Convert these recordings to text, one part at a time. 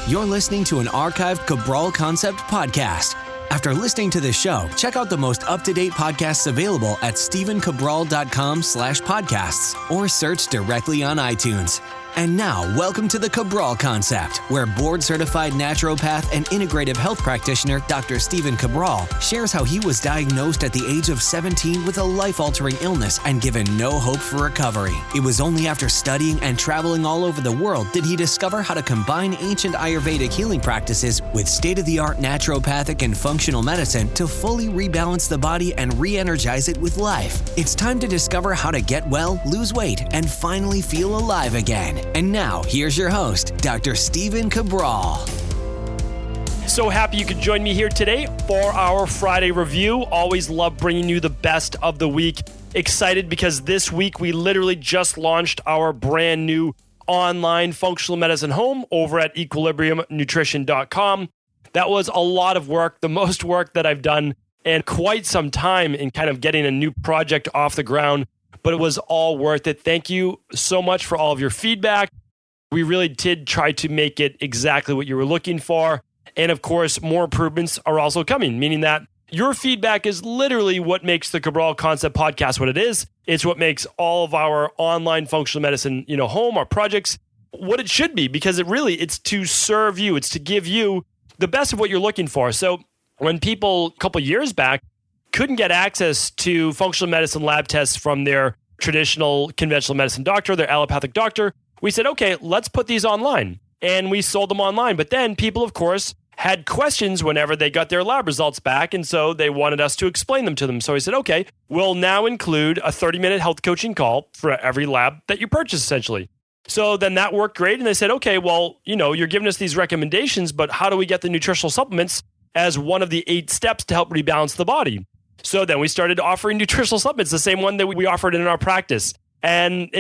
You're listening to an archived Cabral Concept podcast. After listening to this show, check out the most up-to-date podcasts available at stephencabral.com/podcasts or search directly on iTunes. And now, welcome to the Cabral Concept, where board-certified naturopath and integrative health practitioner Dr. Stephen Cabral shares how he was diagnosed at the age of 17 with a life-altering illness and given no hope for recovery. It was only after studying and traveling all over the world did he discover how to combine ancient Ayurvedic healing practices with state-of-the-art naturopathic and functional medicine to fully rebalance the body and re-energize it with life. It's time to discover how to get well, lose weight, and finally feel alive again. And now, here's your host, Dr. Stephen Cabral. So happy you could join me here today for our Friday review. Always love bringing you the best of the week. Excited because this week we literally just launched our brand new online functional medicine home over at equilibriumnutrition.com. That was a lot of work, the most work that I've done in quite some time in kind of getting a new project off the ground. But it was all worth it. Thank you so much for all of your feedback. We really did try to make it exactly what you were looking for. And of course, more improvements are also coming, meaning that your feedback is literally what makes the Cabral Concept podcast what it is. It's what makes all of our online functional medicine, home, our projects, what it should be, because it's to serve you. It's to give you the best of what you're looking for. So when people a couple years back couldn't get access to functional medicine lab tests from their traditional conventional medicine doctor, their allopathic doctor, we said, okay, let's put these online. And we sold them online. But then people, of course, had questions whenever they got their lab results back. And so they wanted us to explain them to them. So we said, okay, we'll now include a 30-minute health coaching call for every lab that you purchase, essentially. So then that worked great. And they said, okay, well, you're giving us these recommendations, but how do we get the nutritional supplements as one of the 8 steps to help rebalance the body? So then we started offering nutritional supplements, the same one that we offered in our practice. And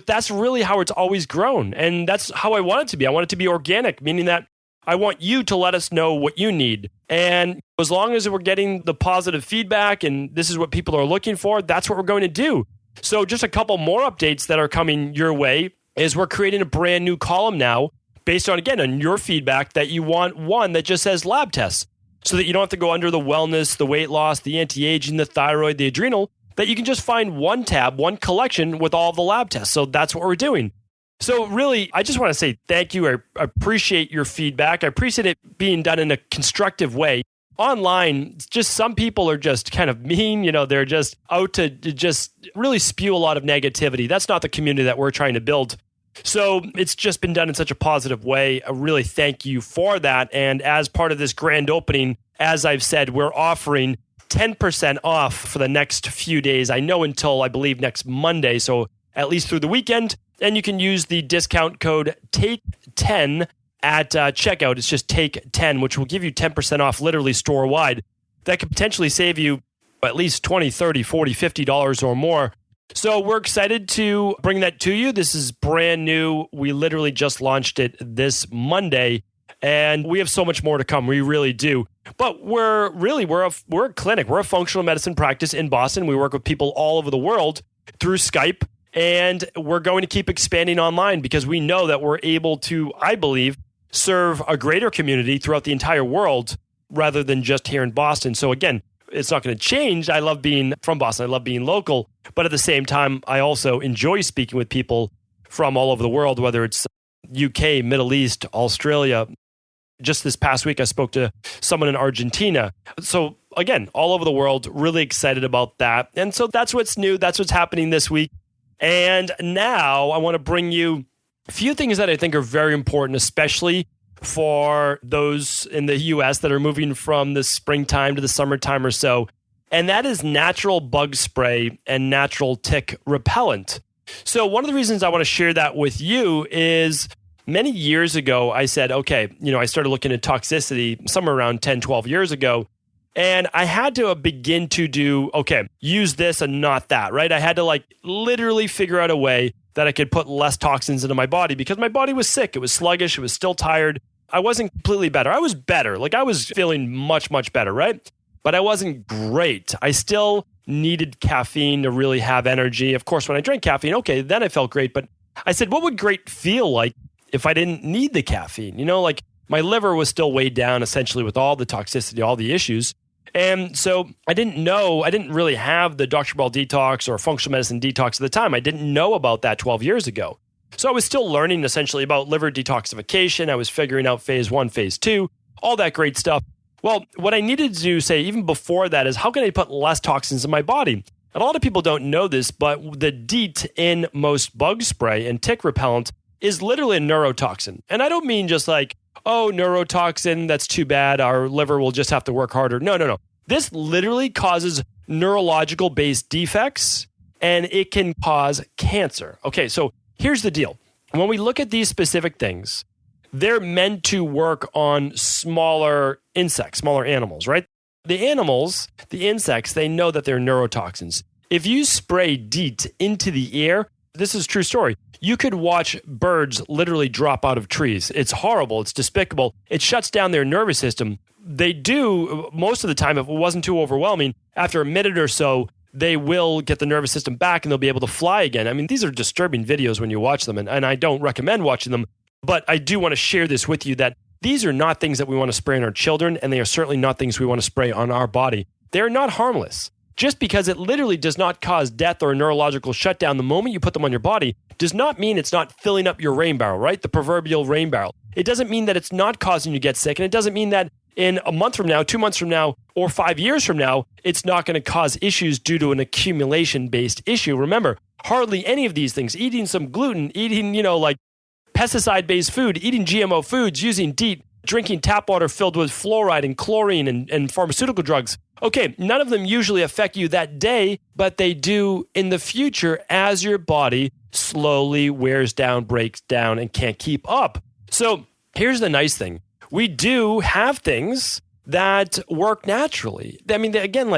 that's really how it's always grown. And that's how I want it to be. I want it to be organic, meaning that I want you to let us know what you need. And as long as we're getting the positive feedback and this is what people are looking for, that's what we're going to do. So just a couple more updates that are coming your way is we're creating a brand new column now based on, again, on your feedback that you want one that just says lab tests, so that you don't have to go under the wellness, the weight loss, the anti-aging, the thyroid, the adrenal, that you can just find one tab, one collection with all of the lab tests. So that's what we're doing. So really, I just want to say thank you. I appreciate your feedback. I appreciate it being done in a constructive way. Online, just some people are just kind of mean, they're just out to just really spew a lot of negativity. That's not the community that we're trying to build. So it's just been done in such a positive way. I really thank you for that. And as part of this grand opening, as I've said, we're offering 10% off for the next few days. I know until, I believe, next Monday. So at least through the weekend. And you can use the discount code TAKE10 at checkout. It's just TAKE10, which will give you 10% off literally store-wide. That could potentially save you at least $20, $30, $40, $50 or more. So we're excited to bring that to you. This is brand new. We literally just launched it this Monday, and we have so much more to come. We really do. But we're a clinic. We're a functional medicine practice in Boston. We work with people all over the world through Skype, and we're going to keep expanding online because we know that we're able to, I believe, serve a greater community throughout the entire world rather than just here in Boston. So again, it's not going to change. I love being from Boston. I love being local. But at the same time, I also enjoy speaking with people from all over the world, whether it's UK, Middle East, Australia. Just this past week, I spoke to someone in Argentina. So again, all over the world, really excited about that. And so that's what's new. That's what's happening this week. And now I want to bring you a few things that I think are very important, especially for those in the US that are moving from the springtime to the summertime or so. And that is natural bug spray and natural tick repellent. So one of the reasons I want to share that with you is many years ago, I said, okay, I started looking at toxicity somewhere around 10, 12 years ago. And I had to begin to do, okay, use this and not that, right? I had to literally figure out a way that I could put less toxins into my body because my body was sick. It was sluggish. It was still tired. I wasn't completely better. I was better. I was feeling much, much better, right? But I wasn't great. I still needed caffeine to really have energy. Of course, when I drank caffeine, okay, then I felt great. But I said, what would great feel like if I didn't need the caffeine? my liver was still weighed down essentially with all the toxicity, all the issues. And so I didn't really have the Dr. Cabral detox or functional medicine detox at the time. I didn't know about that 12 years ago. So I was still learning essentially about liver detoxification. I was figuring out phase 1, phase 2, all that great stuff. Well, what I needed to do, say, even before that is how can I put less toxins in my body? And a lot of people don't know this, but the DEET in most bug spray and tick repellent is literally a neurotoxin. And I don't mean just like, oh, neurotoxin, that's too bad. Our liver will just have to work harder. No. This literally causes neurological-based defects, and it can cause cancer. Okay, so here's the deal. When we look at these specific things, they're meant to work on smaller insects, smaller animals, right? The animals, the insects, they know that they're neurotoxins. If you spray DEET into the air, this is a true story. You could watch birds literally drop out of trees. It's horrible. It's despicable. It shuts down their nervous system. They do, most of the time, if it wasn't too overwhelming, after a minute or so, they will get the nervous system back and they'll be able to fly again. I mean, these are disturbing videos when you watch them, and I don't recommend watching them. But I do want to share this with you that these are not things that we want to spray on our children, and they are certainly not things we want to spray on our body. They're not harmless. Just because it literally does not cause death or a neurological shutdown the moment you put them on your body does not mean it's not filling up your rain barrel, right? The proverbial rain barrel. It doesn't mean that it's not causing you to get sick, and it doesn't mean that in a month from now, 2 months from now, or 5 years from now, it's not going to cause issues due to an accumulation-based issue. Remember, hardly any of these things, eating some gluten, eating, like pesticide-based food, eating GMO foods, using DEET, drinking tap water filled with fluoride and chlorine and pharmaceutical drugs. Okay, none of them usually affect you that day, but they do in the future as your body slowly wears down, breaks down, and can't keep up. So here's the nice thing. We do have things that work naturally. I mean, again,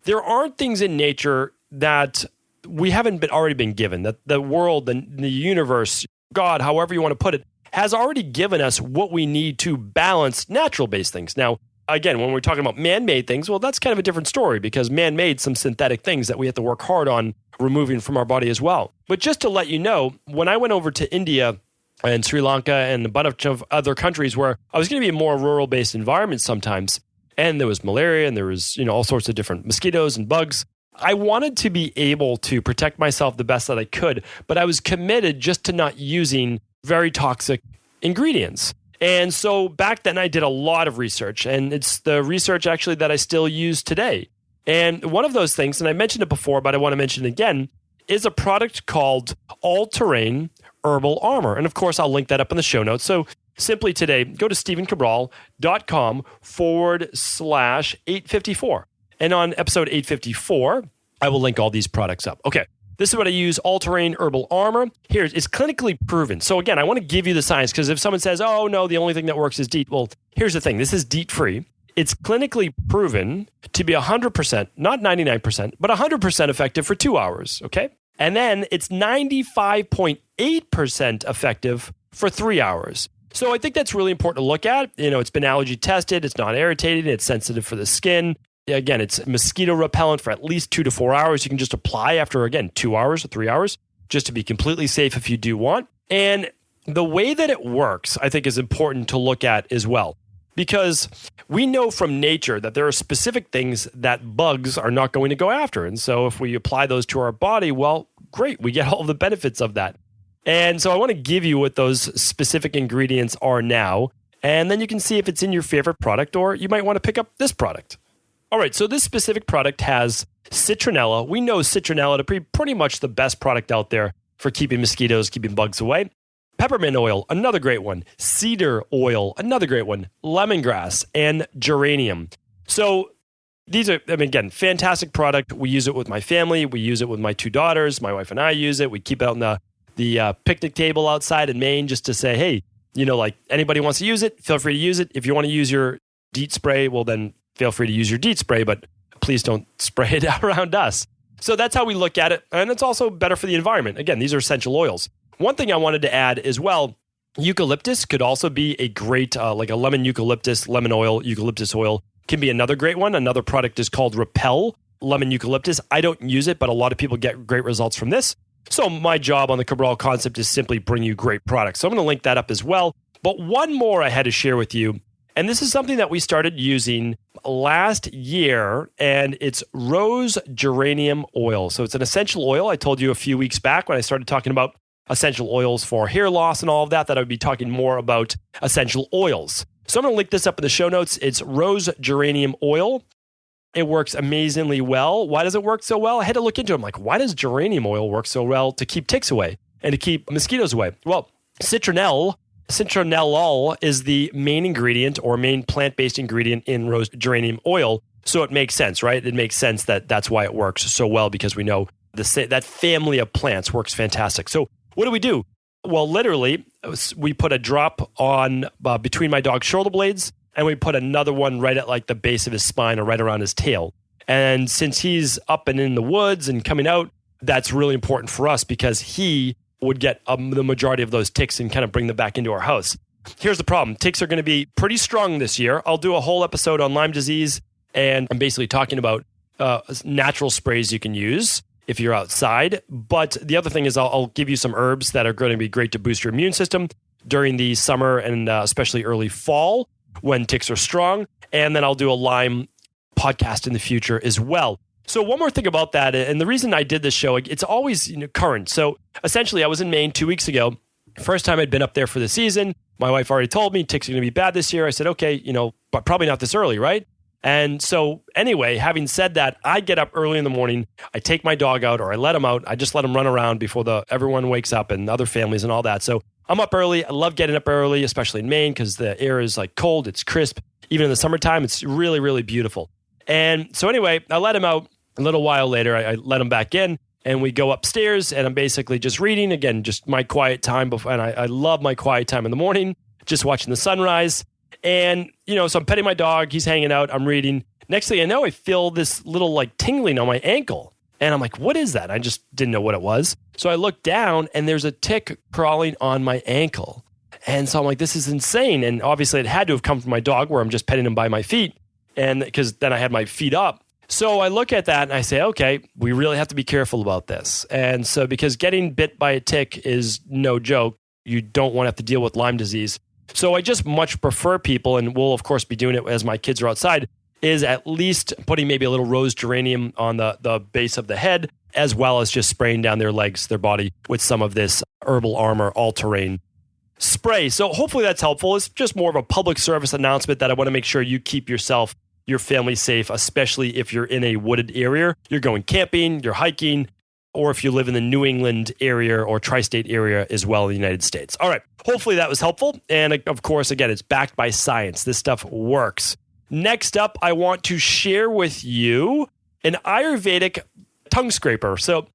there aren't things in nature that we haven't already been given, that the world, the universe, God, however you want to put it, has already given us what we need to balance natural-based things. Now, again, when we're talking about man-made things, well, that's kind of a different story because man-made some synthetic things that we have to work hard on removing from our body as well. But just to let you know, when I went over to India and Sri Lanka and a bunch of other countries where I was going to be in more rural-based environments sometimes, and there was malaria and there was, all sorts of different mosquitoes and bugs, I wanted to be able to protect myself the best that I could, but I was committed just to not using very toxic ingredients. And so back then I did a lot of research, and it's the research actually that I still use today. And one of those things, and I mentioned it before, but I want to mention it again, is a product called All-Terrain Herbal Armor. And of course, I'll link that up in the show notes. So simply today, go to stephencabral.com/854. And on episode 854, I will link all these products up. Okay. This is what I use, All-Terrain Herbal Armor. Here, it's clinically proven. So again, I want to give you the science because if someone says, oh, no, the only thing that works is DEET. Well, here's the thing. This is DEET-free. It's clinically proven to be 100%, not 99%, but 100% effective for 2 hours, okay? And then it's 95.8% effective for 3 hours. So I think that's really important to look at. It's been allergy tested. It's not irritating. It's sensitive for the skin. Again, it's mosquito repellent for at least 2 to 4 hours. You can just apply after, 2 hours or 3 hours, just to be completely safe if you do want. And the way that it works, I think, is important to look at as well. Because we know from nature that there are specific things that bugs are not going to go after. And so if we apply those to our body, well, great, we get all the benefits of that. And so I want to give you what those specific ingredients are now. And then you can see if it's in your favorite product, or you might want to pick up this product. All right, so this specific product has citronella. We know citronella to be pretty much the best product out there for keeping mosquitoes, keeping bugs away. Peppermint oil, another great one. Cedar oil, another great one. Lemongrass and geranium. So these are, again, fantastic product. We use it with my family. We use it with my 2 daughters. My wife and I use it. We keep it on the picnic table outside in Maine just to say, hey, anybody wants to use it, feel free to use it. If you want to use your DEET spray, well, then feel free to use your DEET spray, but please don't spray it around us. So that's how we look at it. And it's also better for the environment. Again, these are essential oils. One thing I wanted to add as well, eucalyptus could also be a great, like a lemon eucalyptus, lemon oil, eucalyptus oil can be another great one. Another product is called Repel, lemon eucalyptus. I don't use it, but a lot of people get great results from this. So my job on the Cabral concept is simply bring you great products. So I'm going to link that up as well. But one more I had to share with you. And this is something that we started using last year, and it's rose geranium oil. So it's an essential oil. I told you a few weeks back when I started talking about essential oils for hair loss and all of that, that I would be talking more about essential oils. So I'm going to link this up in the show notes. It's rose geranium oil. It works amazingly well. Why does it work so well? I had to look into it. I'm like, why does geranium oil work so well to keep ticks away and to keep mosquitoes away? Well, citronellol is the main ingredient or main plant-based ingredient in rose geranium oil. So it makes sense, right? It makes sense that that's why it works so well, because we know that family of plants works fantastic. So what do? Well, literally, we put a drop on between my dog's shoulder blades, and we put another one right at like the base of his spine or right around his tail. And since he's up and in the woods and coming out, that's really important for us because he would get the majority of those ticks and kind of bring them back into our house. Here's the problem. Ticks are going to be pretty strong this year. I'll do a whole episode on Lyme disease, and I'm basically talking about natural sprays you can use if you're outside. But the other thing is I'll give you some herbs that are going to be great to boost your immune system during the summer and especially early fall when ticks are strong. And then I'll do a Lyme podcast in the future as well. So one more thing about that, and the reason I did this show, it's always current. So essentially, I was in Maine 2 weeks ago. First time I'd been up there for the season. My wife already told me ticks are going to be bad this year. I said, okay, but probably not this early, right? And so anyway, having said that, I get up early in the morning. I take my dog out, or I let him out. I just let him run around before everyone wakes up and other families and all that. So I'm up early. I love getting up early, especially in Maine, because the air is like cold. It's crisp. Even in the summertime, it's really, really beautiful. And so anyway, I let him out. A little while later, I let him back in, and we go upstairs, and I'm basically just reading, again, just my quiet time. And I love my quiet time in the morning, just watching the sunrise. And, so I'm petting my dog. He's hanging out. I'm reading. Next thing I know, I feel this little like tingling on my ankle. And I'm like, what is that? I just didn't know what it was. So I look down, and there's a tick crawling on my ankle. And so I'm like, this is insane. And obviously, it had to have come from my dog, where I'm just petting him by my feet. And because then I had my feet up. So I look at that and I say, okay, we really have to be careful about this. And so because getting bit by a tick is no joke, you don't want to have to deal with Lyme disease. So I just much prefer people, and we'll of course be doing it as my kids are outside, is at least putting maybe a little rose geranium on the base of the head, as well as just spraying down their legs, their body with some of this Herbal Armor all-terrain spray. So hopefully that's helpful. It's just more of a public service announcement that I want to make sure you keep your family safe, especially if you're in a wooded area, you're going camping, you're hiking, or if you live in the New England area or tri-state area as well in the United States. All right. Hopefully that was helpful. And of course, again, it's backed by science. This stuff works. Next up, I want to share with you an Ayurvedic tongue scraper. So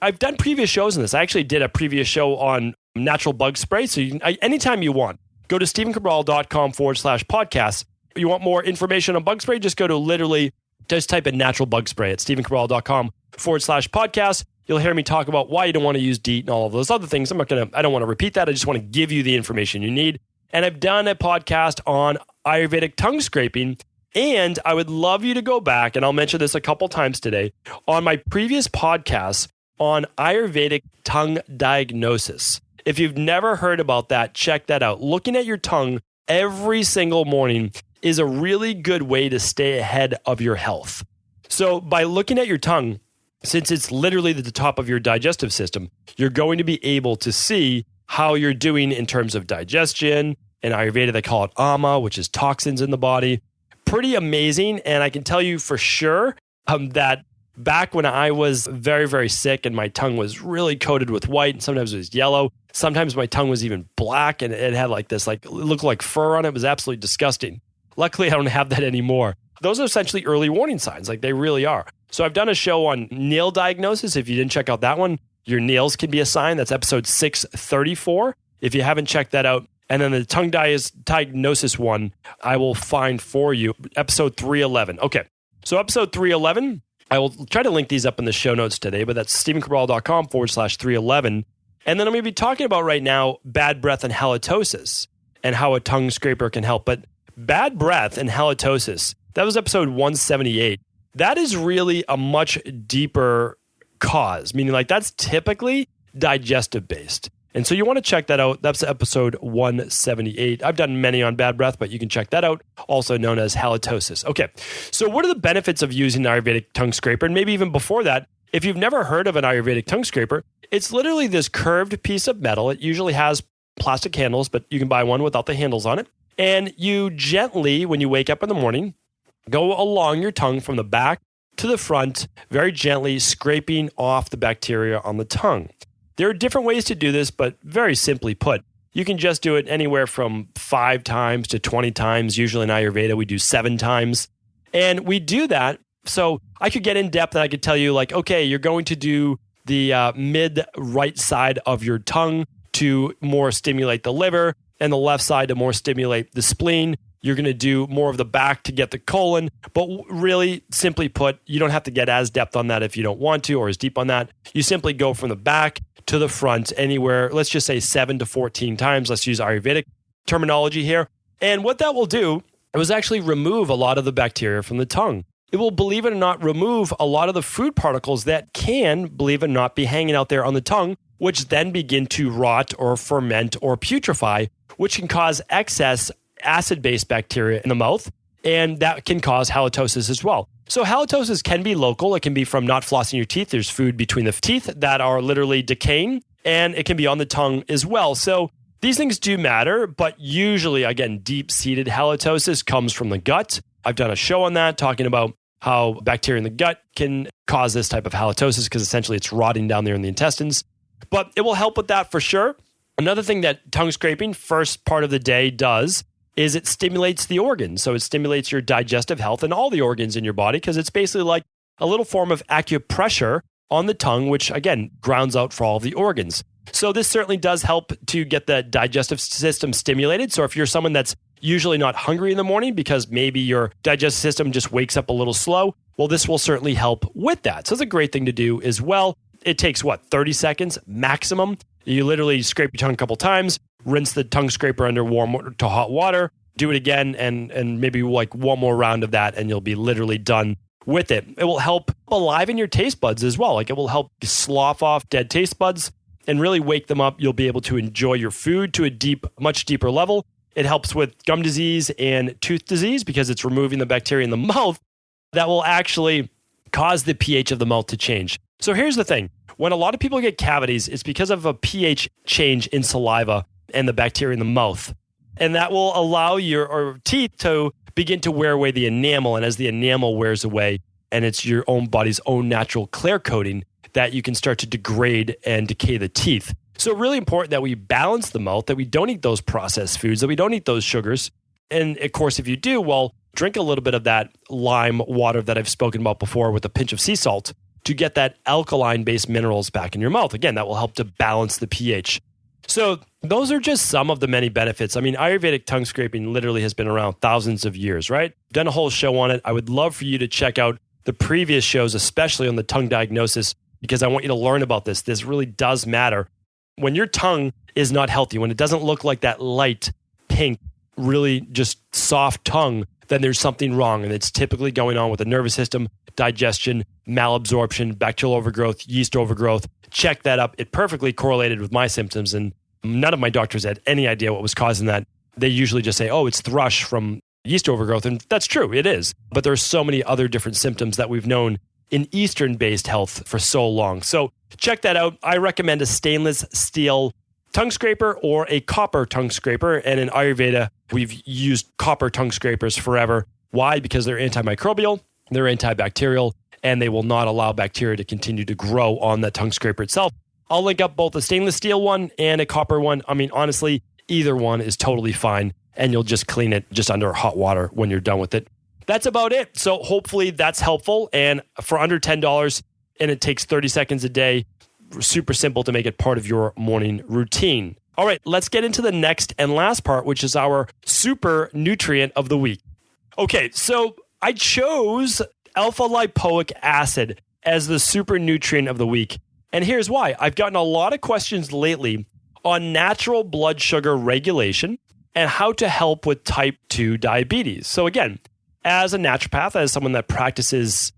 I've done previous shows on this. I actually did a previous show on natural bug spray. So anytime you want, go to stephencabral.com/podcast. You want more information on bug spray? Just go to just type in natural bug spray at stephencabral.com/podcast. You'll hear me talk about why you don't want to use DEET and all of those other things. I don't want to repeat that. I just want to give you the information you need. And I've done a podcast on Ayurvedic tongue scraping. And I would love you to go back, and I'll mention this a couple times today, on my previous podcast on Ayurvedic tongue diagnosis. If you've never heard about that, check that out. Looking at your tongue every single morning is a really good way to stay ahead of your health. So by looking at your tongue, since it's literally at the top of your digestive system, you're going to be able to see how you're doing in terms of digestion. In Ayurveda, they call it ama, which is toxins in the body. Pretty amazing. And I can tell you for sure that back when I was very, very sick and my tongue was really coated with white, and sometimes it was yellow, sometimes my tongue was even black, and it had it looked like fur on it. It was absolutely disgusting. Luckily, I don't have that anymore. Those are essentially early warning signs, they really are. So I've done a show on nail diagnosis. If you didn't check out that one, your nails can be a sign. That's episode 634. If you haven't checked that out. And then the tongue diagnosis one, I will find for you, episode 311. Okay, so episode 311, I will try to link these up in the show notes today, but that's stephencabral.com/311. And then I'm going to be talking about right now bad breath and halitosis and how a tongue scraper can help. But bad breath and halitosis, that was episode 178. That is really a much deeper cause, meaning that's typically digestive based. And so you want to check that out. That's episode 178. I've done many on bad breath, but you can check that out, also known as halitosis. Okay, so what are the benefits of using an Ayurvedic tongue scraper? And maybe even before that, if you've never heard of an Ayurvedic tongue scraper, it's literally this curved piece of metal. It usually has plastic handles, but you can buy one without the handles on it. And you gently, when you wake up in the morning, go along your tongue from the back to the front, very gently scraping off the bacteria on the tongue. There are different ways to do this, but very simply put, you can just do it anywhere from 5 times to 20 times. Usually in Ayurveda, we do 7 times. And we do that. So I could get in depth and I could tell you like, okay, you're going to do the mid right side of your tongue to more stimulate the liver and the left side to more stimulate the spleen. You're going to do more of the back to get the colon. But really, simply put, you don't have to get as depth on that if you don't want to or as deep on that. You simply go from the back to the front anywhere, let's just say 7 to 14 times. Let's use Ayurvedic terminology here. And what that will do is actually remove a lot of the bacteria from the tongue. It will, believe it or not, remove a lot of the food particles that can, believe it or not, be hanging out there on the tongue, which then begin to rot or ferment or putrefy, which can cause excess acid-based bacteria in the mouth, and that can cause halitosis as well. So halitosis can be local. It can be from not flossing your teeth. There's food between the teeth that are literally decaying, and it can be on the tongue as well. So these things do matter, but usually, again, deep-seated halitosis comes from the gut. I've done a show on that talking about how bacteria in the gut can cause this type of halitosis because essentially it's rotting down there in the intestines. But it will help with that for sure. Another thing that tongue scraping, first part of the day, does is it stimulates the organs. So it stimulates your digestive health and all the organs in your body because it's basically like a little form of acupressure on the tongue, which again, grounds out for all the organs. So this certainly does help to get the digestive system stimulated. So if you're someone that's usually not hungry in the morning because maybe your digestive system just wakes up a little slow, well, this will certainly help with that. So it's a great thing to do as well. It takes 30 seconds maximum. You literally scrape your tongue a couple times, rinse the tongue scraper under warm to hot water, do it again, and maybe like one more round of that, and you'll be literally done with it. It will help aliven your taste buds as well. Like it will help slough off dead taste buds and really wake them up. You'll be able to enjoy your food to a much deeper level. It helps with gum disease and tooth disease because it's removing the bacteria in the mouth that will actually cause the pH of the mouth to change. So here's the thing. When a lot of people get cavities, it's because of a pH change in saliva and the bacteria in the mouth. And that will allow your teeth to begin to wear away the enamel. And as the enamel wears away, and it's your own body's own natural clear coating, that you can start to degrade and decay the teeth. So really important that we balance the mouth, that we don't eat those processed foods, that we don't eat those sugars. And of course, if you do, well, drink a little bit of that lime water that I've spoken about before with a pinch of sea salt to get that alkaline-based minerals back in your mouth. Again, that will help to balance the pH. So those are just some of the many benefits. I mean, Ayurvedic tongue scraping literally has been around thousands of years, right? I've done a whole show on it. I would love for you to check out the previous shows, especially on the tongue diagnosis, because I want you to learn about this. This really does matter. When your tongue is not healthy, when it doesn't look like that light pink, really just soft tongue, then there's something wrong. And it's typically going on with the nervous system, digestion, malabsorption, bacterial overgrowth, yeast overgrowth. Check that up. It perfectly correlated with my symptoms. And none of my doctors had any idea what was causing that. They usually just say, oh, it's thrush from yeast overgrowth. And that's true. It is. But there's so many other different symptoms that we've known in Eastern-based health for so long. So check that out. I recommend a stainless steel tongue scraper or a copper tongue scraper. And in Ayurveda, we've used copper tongue scrapers forever. Why? Because they're antimicrobial, they're antibacterial, and they will not allow bacteria to continue to grow on that tongue scraper itself. I'll link up both a stainless steel one and a copper one. I mean, honestly, either one is totally fine, and you'll just clean it just under hot water when you're done with it. That's about it. So hopefully that's helpful. And for under $10, and it takes 30 seconds a day, super simple to make it part of your morning routine. All right, let's get into the next and last part, which is our super nutrient of the week. Okay, so I chose alpha lipoic acid as the super nutrient of the week. And here's why. I've gotten a lot of questions lately on natural blood sugar regulation and how to help with type 2 diabetes. So again, as a naturopath, as someone that practices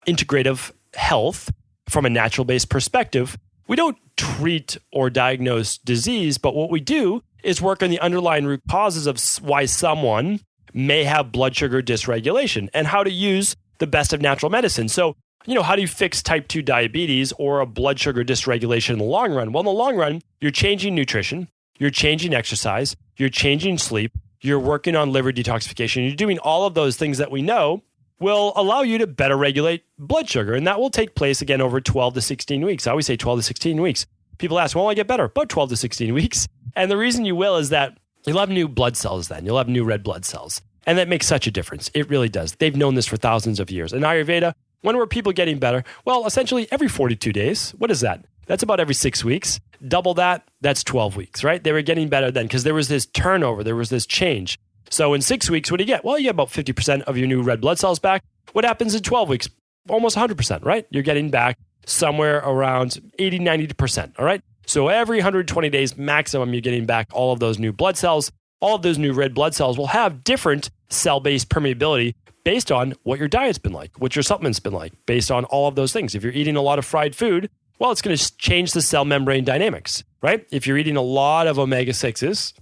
integrative health from a natural-based perspective, we don't treat or diagnose disease, but what we do is work on the underlying root causes of why someone may have blood sugar dysregulation and how to use the best of natural medicine. So, how do you fix type 2 diabetes or a blood sugar dysregulation in the long run? Well, in the long run, you're changing nutrition, you're changing exercise, you're changing sleep, you're working on liver detoxification, you're doing all of those things that we know will allow you to better regulate blood sugar. And that will take place again over 12 to 16 weeks. I always say 12 to 16 weeks. People ask, well, I get better? About 12 to 16 weeks. And the reason you will is that you'll have new blood cells then. You'll have new red blood cells. And that makes such a difference. It really does. They've known this for thousands of years. In Ayurveda, when were people getting better? Well, essentially every 42 days. What is that? That's about every 6 weeks. Double that, that's 12 weeks, right? They were getting better then because there was this turnover. There was this change. So in 6 weeks, what do you get? Well, you get about 50% of your new red blood cells back. What happens in 12 weeks? Almost 100%, right? You're getting back somewhere around 80, 90%, all right? So every 120 days maximum, you're getting back all of those new blood cells. All of those new red blood cells will have different cell-based permeability based on what your diet's been like, what your supplement's been like, based on all of those things. If you're eating a lot of fried food, well, it's going to change the cell membrane dynamics, right? If you're eating a lot of omega-6s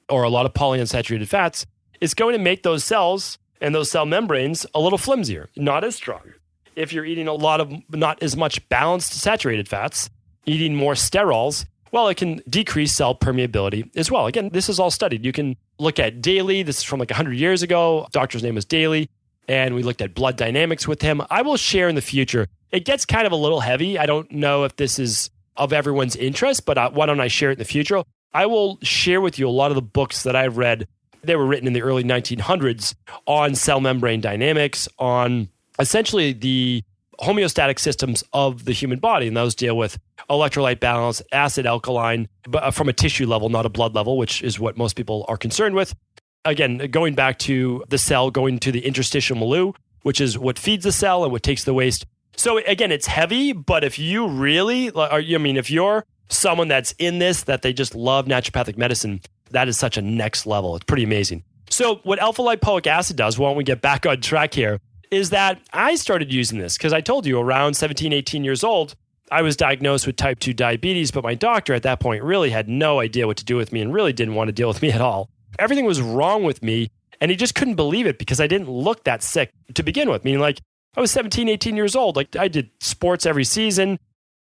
or a lot of polyunsaturated fats, it's going to make those cells and those cell membranes a little flimsier, not as strong. If you're eating a lot of not as much balanced saturated fats, eating more sterols, well, it can decrease cell permeability as well. Again, this is all studied. You can look at Daly. This is from like 100 years ago. Doctor's name was Daly, and we looked at blood dynamics with him. I will share in the future. It gets kind of a little heavy. I don't know if this is of everyone's interest, but why don't I share it in the future? I will share with you a lot of the books that I've read. They were written in the early 1900s on cell membrane dynamics, on essentially the homeostatic systems of the human body. And those deal with electrolyte balance, acid alkaline, but from a tissue level, not a blood level, which is what most people are concerned with. Again, going back to the cell, going to the interstitial milieu, which is what feeds the cell and what takes the waste. So again, it's heavy, but if you really, if you're someone that's in this, that they just love naturopathic medicine, that is such a next level. It's pretty amazing. So what alpha lipoic acid does, why don't we get back on track here, is that I started using this because I told you around 17, 18 years old, I was diagnosed with type 2 diabetes, but my doctor at that point really had no idea what to do with me and really didn't want to deal with me at all. Everything was wrong with me, and he just couldn't believe it because I didn't look that sick to begin with. Meaning, like, I was 17, 18 years old. Like, I did sports every season.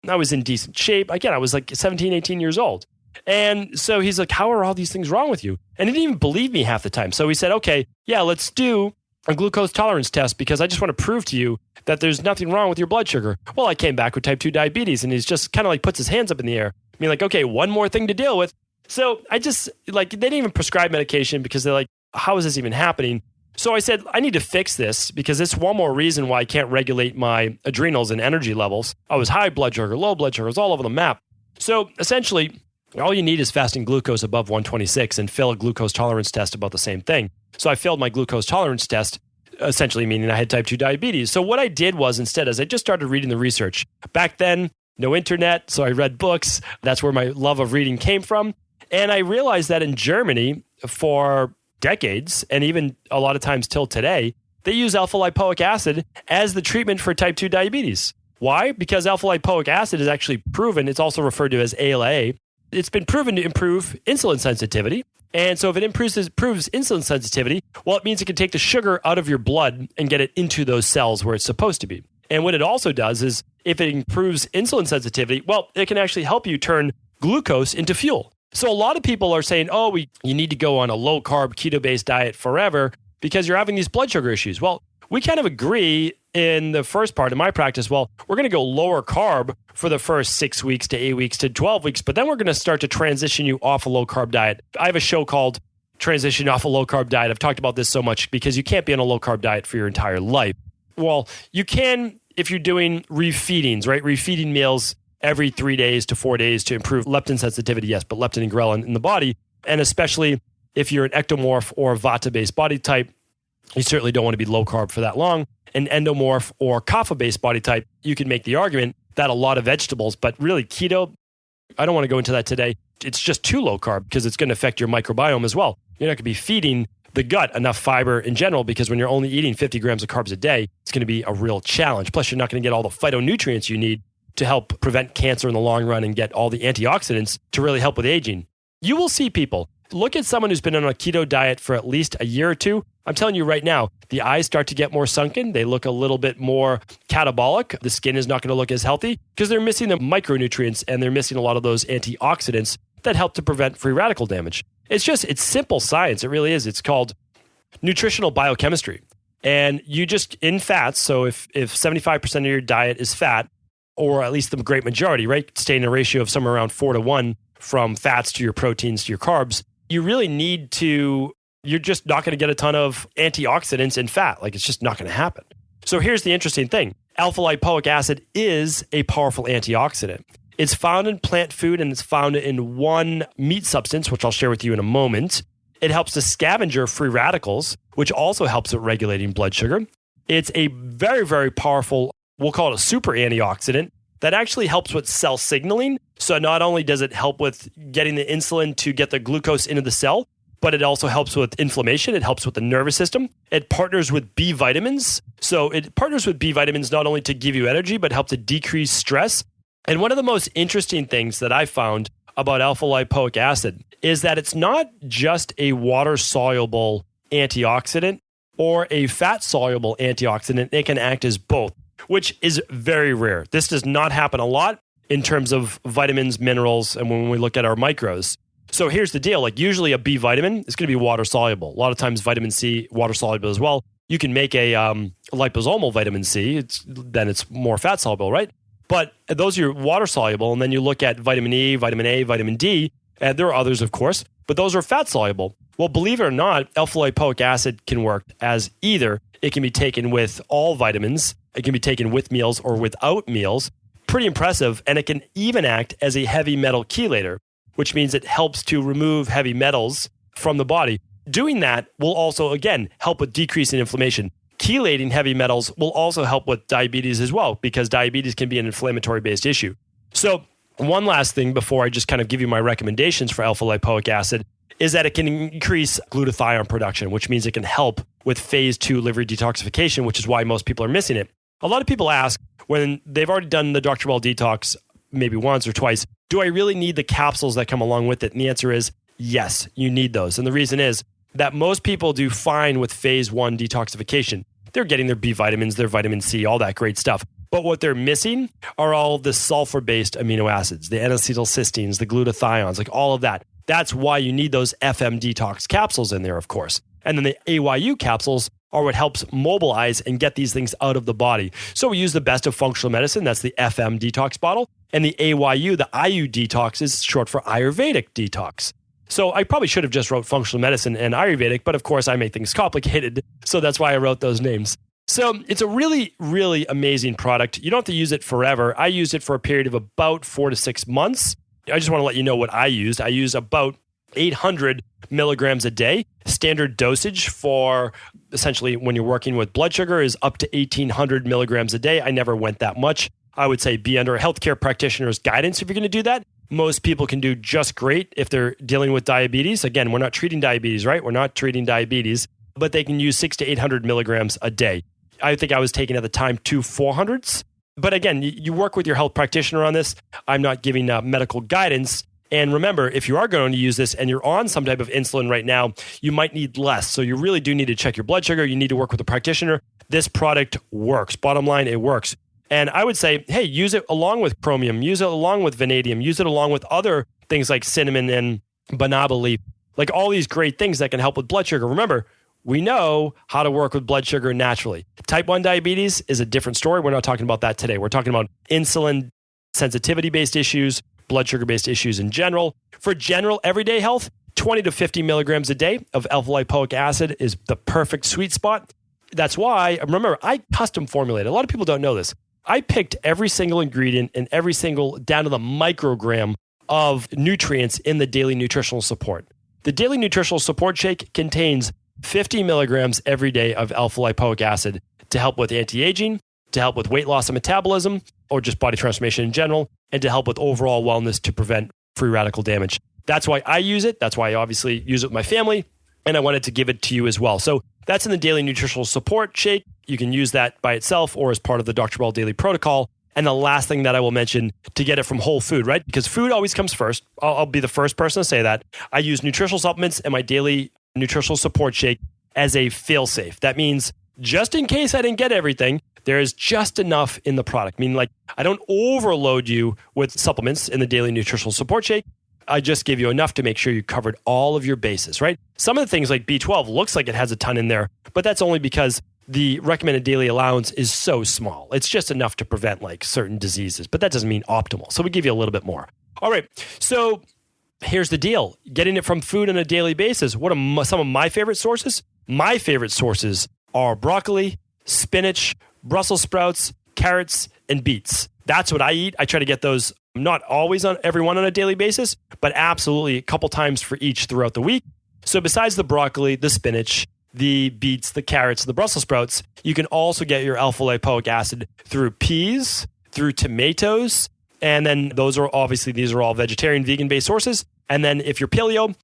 I was in decent shape. Again, I was like 17, 18 years old. And so he's like, how are all these things wrong with you? And he didn't even believe me half the time. So he said, okay, yeah, let's do a glucose tolerance test because I just want to prove to you that there's nothing wrong with your blood sugar. Well, I came back with type 2 diabetes, and he's just kind of like puts his hands up in the air. I mean, like, okay, one more thing to deal with. So I just, like, they didn't even prescribe medication because they're like, how is this even happening? So I said, I need to fix this because it's one more reason why I can't regulate my adrenals and energy levels. I was high blood sugar, low blood sugar, it was all over the map. So essentially, all you need is fasting glucose above 126 and fail a glucose tolerance test about the same thing. So I failed my glucose tolerance test, essentially meaning I had type 2 diabetes. So what I did was instead, as I just started reading the research. Back then, no internet, so I read books. That's where my love of reading came from. And I realized that in Germany, for decades, and even a lot of times till today, they use alpha lipoic acid as the treatment for type 2 diabetes. Why? Because alpha lipoic acid is actually proven, it's also referred to as ALA. It's been proven to improve insulin sensitivity. And so if it improves insulin sensitivity, well, it means it can take the sugar out of your blood and get it into those cells where it's supposed to be. And what it also does is if it improves insulin sensitivity, well, it can actually help you turn glucose into fuel. So a lot of people are saying, oh, you need to go on a low-carb, keto-based diet forever because you're having these blood sugar issues. Well, we kind of agree in the first part of my practice, well, we're going to go lower carb for the first 6 weeks to 8 weeks to 12 weeks, but then we're going to start to transition you off a low-carb diet. I have a show called Transition Off a Low-Carb Diet. I've talked about this so much because you can't be on a low-carb diet for your entire life. Well, you can if you're doing refeedings, right? Refeeding meals every 3 days to 4 days to improve leptin sensitivity, yes, but leptin and ghrelin in the body. And especially if you're an ectomorph or vata-based body type, you certainly don't want to be low carb for that long. An endomorph or kapha-based body type, you can make the argument that a lot of vegetables, but really keto, I don't want to go into that today. It's just too low carb because it's going to affect your microbiome as well. You're not going to be feeding the gut enough fiber in general because when you're only eating 50 grams of carbs a day, it's going to be a real challenge. Plus, you're not going to get all the phytonutrients you need to help prevent cancer in the long run and get all the antioxidants to really help with aging. You will see people. Look at someone who's been on a keto diet for at least a year or two. I'm telling you right now, the eyes start to get more sunken. They look a little bit more catabolic. The skin is not going to look as healthy because they're missing the micronutrients and they're missing a lot of those antioxidants that help to prevent free radical damage. It's simple science. It really is. It's called nutritional biochemistry. And you just, in fats, so if 75% of your diet is fat, or at least the great majority, right, stay in a ratio of somewhere around 4-1 from fats to your proteins to your carbs, you really need to, you're just not going to get a ton of antioxidants in fat. Like, it's just not going to happen. So here's the interesting thing. Alpha lipoic acid is a powerful antioxidant. It's found in plant food and it's found in one meat substance, which I'll share with you in a moment. It helps to scavenger free radicals, which also helps with regulating blood sugar. It's a very, very powerful, we'll call it a super antioxidant that actually helps with cell signaling. So not only does it help with getting the insulin to get the glucose into the cell, but it also helps with inflammation. It helps with the nervous system. It partners with B vitamins. So it partners with B vitamins not only to give you energy, but help to decrease stress. And one of the most interesting things that I found about alpha lipoic acid is that it's not just a water-soluble antioxidant or a fat-soluble antioxidant. It can act as both, which is very rare. This does not happen a lot in terms of vitamins, minerals, and when we look at our micros. So here's the deal. Like, usually a B vitamin is going to be water-soluble. A lot of times vitamin C, water-soluble as well. You can make a liposomal vitamin C. Then it's more fat-soluble, right? But those are water-soluble. And then you look at vitamin E, vitamin A, vitamin D, and there are others, of course, but those are fat-soluble. Well, believe it or not, alpha lipoic acid can work as either. It can be taken with all vitamins. It can be taken with meals or without meals. Pretty impressive. And it can even act as a heavy metal chelator, which means it helps to remove heavy metals from the body. Doing that will also, again, help with decreasing inflammation. Chelating heavy metals will also help with diabetes as well, because diabetes can be an inflammatory-based issue. So one last thing before I just kind of give you my recommendations for alpha lipoic acid is that it can increase glutathione production, which means it can help with phase 2 liver detoxification, which is why most people are missing it. A lot of people ask, when they've already done the Dr. Well detox maybe once or twice, do I really need the capsules that come along with it? And the answer is yes, you need those. And the reason is that most people do fine with phase 1 detoxification. They're getting their B vitamins, their vitamin C, all that great stuff. But what they're missing are all the sulfur-based amino acids, the N-acetylcysteines, the glutathiones, like all of that. That's why you need those FM detox capsules in there, of course. And then the AYU capsules are what helps mobilize and get these things out of the body. So we use the best of functional medicine. That's the FM detox bottle. And the AYU, the IU detox, is short for Ayurvedic detox. So I probably should have just wrote functional medicine and Ayurvedic, but of course I make things complicated. So that's why I wrote those names. So it's a really, really amazing product. You don't have to use it forever. I used it for a period of about 4 to 6 months. I just want to let you know what I used. I used about 800 milligrams a day. Standard dosage for essentially when you're working with blood sugar is up to 1,800 milligrams a day. I never went that much. I would say be under a healthcare practitioner's guidance if you're going to do that. Most people can do just great if they're dealing with diabetes. Again, we're not treating diabetes, right? We're not treating diabetes, but they can use 600 to 800 milligrams a day. I think I was taking at the time 2 400s. But again, you work with your health practitioner on this. I'm not giving medical guidance. And remember, if you are going to use this and you're on some type of insulin right now, you might need less. So you really do need to check your blood sugar. You need to work with a practitioner. This product works. Bottom line, it works. And I would say, hey, use it along with chromium, use it along with vanadium, use it along with other things like cinnamon and banaba leaf, like all these great things that can help with blood sugar. Remember, we know how to work with blood sugar naturally. Type 1 diabetes is a different story. We're not talking about that today. We're talking about insulin sensitivity-based issues, blood sugar-based issues in general. For general everyday health, 20 to 50 milligrams a day of alpha lipoic acid is the perfect sweet spot. That's why, remember, I custom formulated. A lot of people don't know this. I picked every single ingredient and every single, down to the microgram of nutrients in the daily nutritional support. The daily nutritional support shake contains 50 milligrams every day of alpha lipoic acid to help with anti-aging, to help with weight loss and metabolism, or just body transformation in general, and to help with overall wellness to prevent free radical damage. That's why I use it. That's why I obviously use it with my family, and I wanted to give it to you as well. So that's in the daily nutritional support shake. You can use that by itself or as part of the Dr. Well Daily Protocol And the last thing that I will mention, to get it from whole food, right? Because food always comes first. I'll be the first person to say that. I use nutritional supplements and my daily nutritional support shake as a fail-safe. That means just in case I didn't get everything, there is just enough in the product. Meaning, like, I don't overload you with supplements in the daily nutritional support shake. I just give you enough to make sure you covered all of your bases, right? Some of the things like B12 looks like it has a ton in there, but that's only because the recommended daily allowance is so small. It's just enough to prevent like certain diseases, but that doesn't mean optimal. So we give you a little bit more. All right. So here's the deal. Getting it from food on a daily basis. What are some of my favorite sources? My favorite sources are broccoli, spinach, Brussels sprouts, carrots, and beets. That's what I eat. I try to get those not always on everyone on a daily basis, but absolutely a couple times for each throughout the week. So besides the broccoli, the spinach, the beets, the carrots, the Brussels sprouts, you can also get your alpha lipoic acid through peas, through tomatoes, and then these are all vegetarian, vegan-based sources. And then if you're paleo,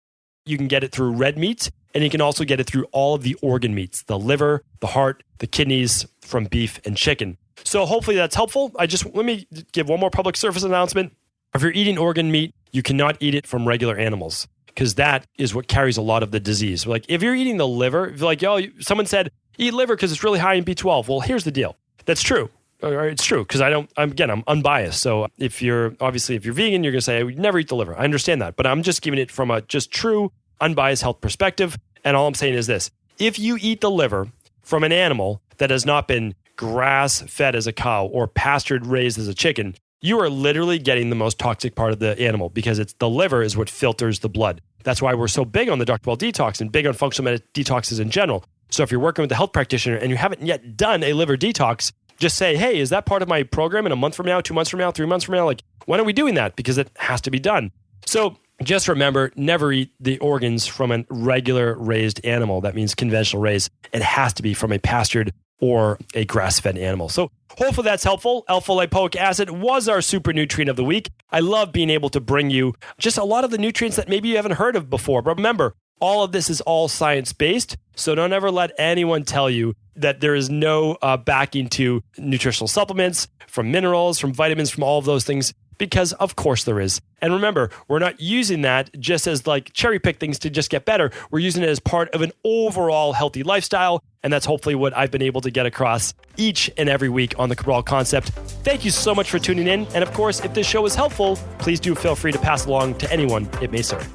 you can get it through red meat, and you can also get it through all of the organ meats, the liver, the heart, the kidneys from beef and chicken. So hopefully that's helpful. Let me give one more public service announcement. If you're eating organ meat, you cannot eat it from regular animals, because that is what carries a lot of the disease. Like if you're eating the liver, if you're like, someone said, eat liver because it's really high in B12. Well, here's the deal. That's true. It's true, because I'm unbiased. So if you're vegan, you're going to say, I would never eat the liver. I understand that. But I'm just giving it from a just true, unbiased health perspective. And all I'm saying is this. If you eat the liver from an animal that has not been grass-fed as a cow or pastured raised as a chicken, you are literally getting the most toxic part of the animal, because the liver is what filters the blood. That's why we're so big on the Dr. Ball detox and big on functional detoxes in general. So if you're working with a health practitioner and you haven't yet done a liver detox, just say, hey, is that part of my program in a month from now, 2 months from now, 3 months from now? Like, when are we doing that? Because it has to be done. So just remember, never eat the organs from a regular raised animal. That means conventional raised. It has to be from a pastured or a grass-fed animal. So hopefully that's helpful. Alpha lipoic acid was our super nutrient of the week. I love being able to bring you just a lot of the nutrients that maybe you haven't heard of before. But remember, all of this is all science-based. So don't ever let anyone tell you that there is no backing to nutritional supplements, from minerals, from vitamins, from all of those things, because of course there is. And remember, we're not using that just as like cherry pick things to just get better. We're using it as part of an overall healthy lifestyle. And that's hopefully what I've been able to get across each and every week on the Cabral Concept. Thank you so much for tuning in. And of course, if this show was helpful, please do feel free to pass along to anyone it may serve.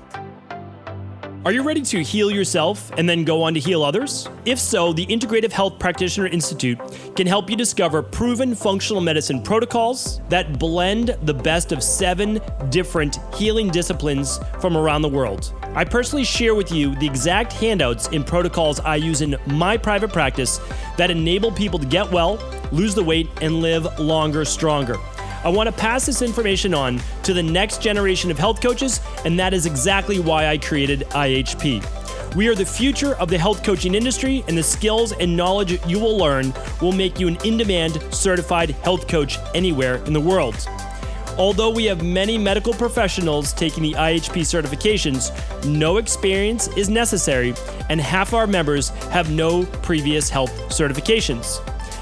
Are you ready to heal yourself and then go on to heal others? If so, the Integrative Health Practitioner Institute can help you discover proven functional medicine protocols that blend the best of 7 different healing disciplines from around the world. I personally share with you the exact handouts and protocols I use in my private practice that enable people to get well, lose the weight, and live longer, stronger. I want to pass this information on to the next generation of health coaches, and that is exactly why I created IHP. We are the future of the health coaching industry, and the skills and knowledge you will learn will make you an in-demand certified health coach anywhere in the world. Although we have many medical professionals taking the IHP certifications, no experience is necessary, and half our members have no previous health certifications.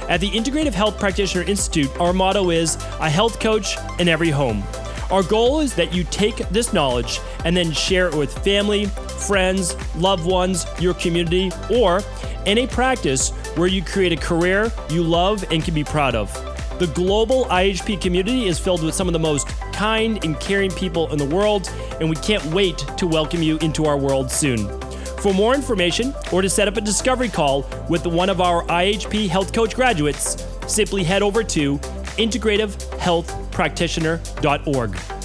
At the Integrative Health Practitioner Institute, our motto is a health coach in every home. Our goal is that you take this knowledge and then share it with family, friends, loved ones, your community, or in a practice where you create a career you love and can be proud of. The global IHP community is filled with some of the most kind and caring people in the world, and we can't wait to welcome you into our world soon. For more information or to set up a discovery call with one of our IHP Health Coach graduates, simply head over to integrativehealthpractitioner.org.